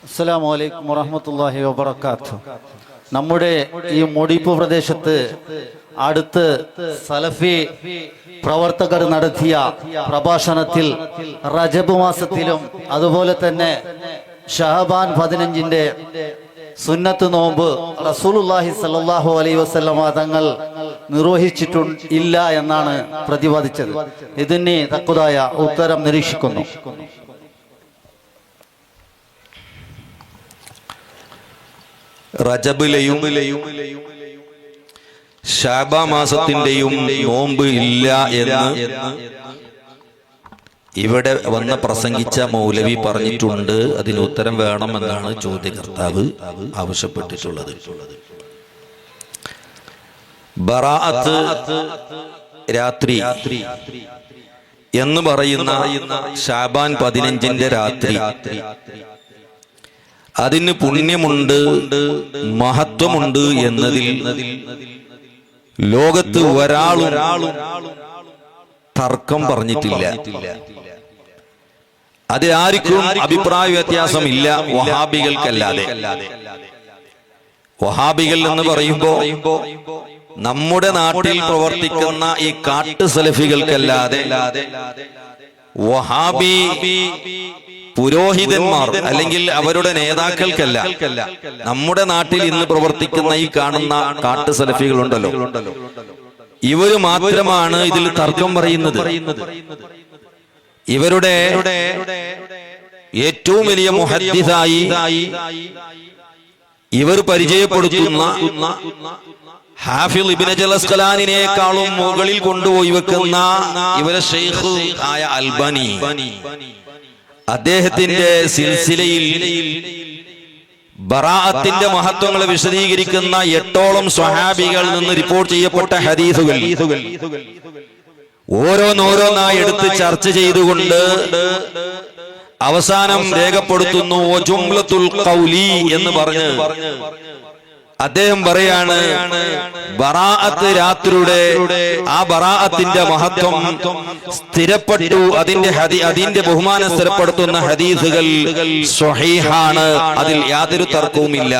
അസ്സലാമു അലൈക്കും വറഹ്മത്തുള്ളാഹി വബറകാതുഹു. നമ്മുടെ ഈ മുടിപ്പ് പ്രദേശത്ത് അടുത്ത് സലഫി പ്രവർത്തകർ നടത്തിയ പ്രഭാഷണത്തിൽ റജബ് മാസത്തിലും അതുപോലെ തന്നെ ഷഹബാൻ 15-ന്റെ സുന്നത്ത് നോമ്പ് റസൂലുള്ളാഹി സ്വല്ലല്ലാഹു അലൈഹി വസല്ലമ തങ്ങൾ നിർവഹിച്ചിട്ടില്ല എന്നാണ് പ്രതിപാദിച്ചത്. ഇതിന് തക്കതായ ഉത്തരം നിരീക്ഷിക്കുന്നു. റജബിലെയും ശഅബാൻ മാസത്തിന്റെയും നോമ്പ് ഇല്ല എന്ന് ഇവിടെ വന്ന് പ്രസംഗിച്ച മൗലവി പറഞ്ഞിട്ടുണ്ട്. അതിന് ഉത്തരം വേണമെന്നാണ് ചോദ്യകർത്താവ് ആവശ്യപ്പെട്ടിട്ടുള്ളത്. ബറാഅത്ത് രാത്രി എന്ന് പറയുന്ന ശഅബാൻ 15-ന്റെ രാത്രി, അതിന് പുണ്യമുണ്ട്, മഹത്വമുണ്ട് എന്നതിൽ ലോകത്ത് ഒരാളും തർക്കം പറഞ്ഞിട്ടില്ല. അത് ആർക്കും അഭിപ്രായ വ്യത്യാസമില്ല, വഹാബികൾക്കല്ലാതെ. വഹാബികൾ എന്ന് പറയുമ്പോ നമ്മുടെ നാട്ടിൽ പ്രവർത്തിക്കുന്ന ഈ കാട്ടു സലഫികൾക്കല്ലാതെ വഹാബി പുരോഹിതന്മാർ അല്ലെങ്കിൽ അവരുടെ നേതാക്കൾക്കല്ല, നമ്മുടെ നാട്ടിൽ ഇന്ന് പ്രവർത്തിക്കുന്ന ഈ കാണുന്ന കാട്ടു സലഫികളുണ്ടല്ലോ, ഇവര് മാത്രമാണ് ഇതിൽ തർക്കം പറയുന്നത്. ഇവരുടെ ഏറ്റവും വലിയ മുഹദ്ദിസായി ഇവർ പരിചയപ്പെടുത്തുന്ന ഹാഫിദ് ഇബ്നു അസ്ഖലാനിനേക്കാളും മുകളിൽ കൊണ്ടുപോയി വെക്കുന്ന ഇവരെ ശൈഖ് ആയ അൽബാനി, അദ്ദേഹത്തിന്റെ സിൽസിലയിൽ ബറാഅത്തിന്റെ മഹത്വങ്ങളെ വിശദീകരിക്കുന്ന 8ഓളം സ്വഹാബികളിൽ നിന്ന് റിപ്പോർട്ട് ചെയ്യപ്പെട്ട ഹദീസുകൾ ഓരോന്നോരോന്നായി എടുത്ത് ചർച്ച ചെയ്തുകൊണ്ട് അവസാനം രേഖപ്പെടുത്തുന്നു ജുംലത്തുൽ ഖൗലി എന്ന് പറഞ്ഞ് അദ്ദേഹം പറയാണ്, ബറാഅത്ത് രാത്രിയുടെ ആ ബറാഅത്തിന്റെ മഹത്വം സ്ഥിരപ്പെട്ടു, അതിന്റെ ബഹുമാനം സ്ഥിരപ്പെടുത്തുന്ന ഹദീസുകൾ സ്വഹീഹാണ്, അതിൽ യാതൊരു തർക്കവുമില്ല.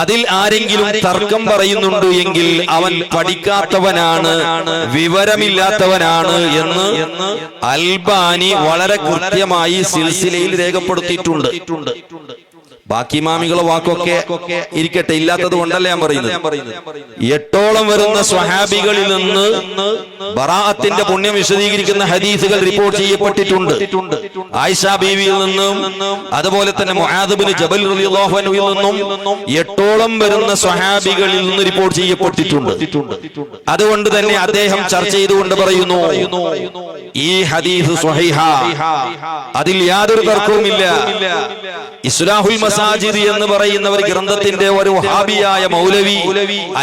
അതിൽ ആരെങ്കിലും തർക്കം പറയുന്നുണ്ട് എങ്കിൽ അവൻ പഠിക്കാത്തവനാണ്, വിവരമില്ലാത്തവനാണ് എന്ന് അൽബാനി വളരെ കൃത്യമായി സിൽസിലയിൽ രേഖപ്പെടുത്തിയിട്ടുണ്ട്. ബാക്കി ഇമാമികളെ വാക്കൊക്കെ ഇരിക്കട്ടെ, ഇല്ലാത്തത് കൊണ്ടല്ല ഞാൻ പറയുന്നത്. 8ഓളം വരുന്ന സ്വഹാബികളിൽ നിന്ന് ബറാഅത്തിന്റെ പുണ്യം വിശദീകരിക്കുന്ന ഹദീസുകൾ റിപ്പോർട്ട് ചെയ്യപ്പെട്ടിട്ടുണ്ട്. ആയിഷ ബീവിയിൽ നിന്നും അതുപോലെ തന്നെ മുആദ് ഇബ്നു ജബൽ റളിയല്ലാഹു അൻഹുവിൽ നിന്നും 8ഓളം വരുന്ന സ്വഹാബികളിൽ നിന്ന് റിപ്പോർട്ട് ചെയ്യപ്പെട്ടിട്ടുണ്ട്. അതുകൊണ്ട് തന്നെ അദ്ദേഹം ചർച്ച ചെയ്തുകൊണ്ട് പറയുന്നു, ഈ ഹദീസ് സ്വഹീഹാ, അതിൽ യാതൊരു തർക്കവുമില്ല. ഇസ്ലാഹുൽ മസാജിദ് എന്ന് പറയുന്ന ഒരു ഗ്രന്ഥത്തിന്റെ ഒരു വഹാബിയായ മൗലവി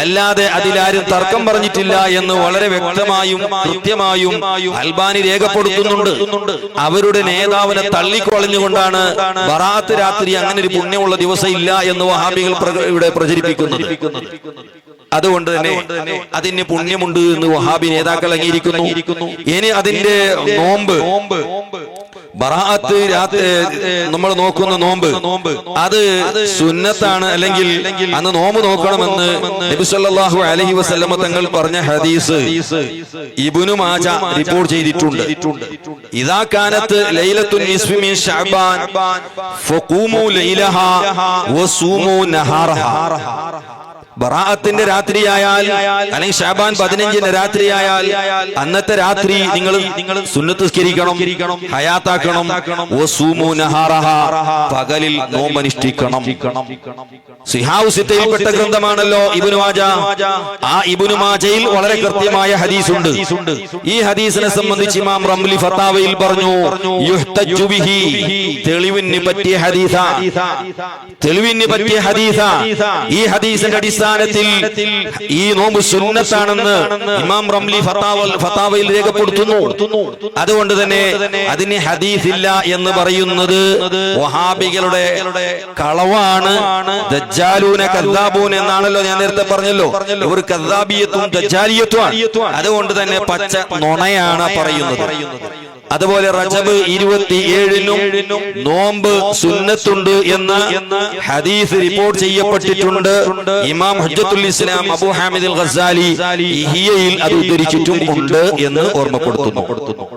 അല്ലാതെ അതിലാരും തർക്കം പറഞ്ഞിട്ടില്ല എന്ന് വളരെ വ്യക്തമായും കൃത്യമായും അൽബാനി രേഖപ്പെടുത്തുന്നുണ്ട്. അവരുടെ നേതാവിനെ തള്ളിക്കൊളഞ്ഞുകൊണ്ടാണ് ബറാഅത്ത് രാത്രി അങ്ങനെ ഒരു പുണ്യമുള്ള ദിവസം ഇല്ല എന്ന് വഹാബികൾ ഇവിടെ പ്രചരിപ്പിക്കുന്നത്. അതുകൊണ്ട് തന്നെ അതിന് പുണ്യമുണ്ട് എന്ന് വഹാബി നേതാക്കൾ അംഗീകരിക്കുന്നു. ഇനി അതിന്റെ നോമ്പ്, ബറാഅത്ത് നമ്മൾ നോക്കുന്ന നോമ്പ് അത് സുന്നത്താണ്, അല്ലെങ്കിൽ അന്ന് നോമ്പ് നോക്കണമെന്ന് നബി സല്ലല്ലാഹു അലൈഹി വസല്ലമ തങ്ങൾ പറഞ്ഞ ഹദീസ് ഇബ്നു മാജ റിപ്പോർട്ട് ചെയ്തിട്ടുണ്ട്. ഇദാ കാനത്ത് ലൈലത്തുൻ നിസ്ഫി മിൻ ശഅബാൻ ഫഖൂമു ലൈലഹാ വസൂമു നഹാറഹാ. ബറാഅത്തിന്റെ രാത്രിയായാൽ അല്ലെങ്കിൽ ശഅബാൻ 15-ന്റെ രാത്രിയായാൽ അന്നത്തെ രാത്രി നിങ്ങൾ സുന്നത്ത് നിസ്കരിക്കണം, ഹയാത്താക്കണം. വസൂമു നഹാറഹാ, പകലിൽ നോമ്പ് അനുഷ്ഠിക്കണം. സിഹാഉ സിത്തയിൽപ്പെട്ട ഗ്രന്ഥമാണല്ലോ ഇബ്നു മാജ. ആ ഇബ്നു മാജയിൽ വളരെ കൃത്യമായ ഹദീസുണ്ട്. ഈ ഹദീസിനെ സംബന്ധിച്ച് ഇമാം റംലി ഫതാവയിൽ പറഞ്ഞു, യുഹ്തജു ബിഹി, തെളിവിന് പറ്റിയ ഹദീസാ, തെളിവിന് പറ്റിയ ഹദീസാ. ഈ ഹദീസിന്റെ അടിസ്ഥാനത്തിൽ ഈ നോമ്പ് സുന്നത്താണെന്ന് ഇമാം റംലി ഫതാവയിൽ രേഖപ്പെടുത്തുന്നു. അതുകൊണ്ട് തന്നെ അതിന് ഹദീസ് ഇല്ല എന്ന് പറയുന്നത് വഹാബികളുടെ കളവാണ്. ദജ്ജാലൂന കദ്ദാബൂൻ എന്നാണല്ലോ ഞാൻ നേരത്തെ പറഞ്ഞല്ലോ. ഇവർ കദ്ദാബിയത്തും ദജ്ജാലിയത്തുമാണ്. അതുകൊണ്ട് തന്നെ പച്ച നുണയാണ് പറയുന്നത്. അതുപോലെ റജബ് 27-നും നോമ്പ് സുന്നത്തുണ്ട് എന്ന് ഹദീസ് റിപ്പോർട്ട് ചെയ്യപ്പെട്ടിട്ടുണ്ട്. ഇമാം ഹുജ്ജത്തുൽ ഇസ്ലാം അബൂ ഹാമിദ് അൽ ഗസാലി ഇഹിയയിൽ അത് ഉദ്ധരിച്ചിട്ടും ഉണ്ട് എന്ന് ഓർമ്മപ്പെടുത്തുന്നു.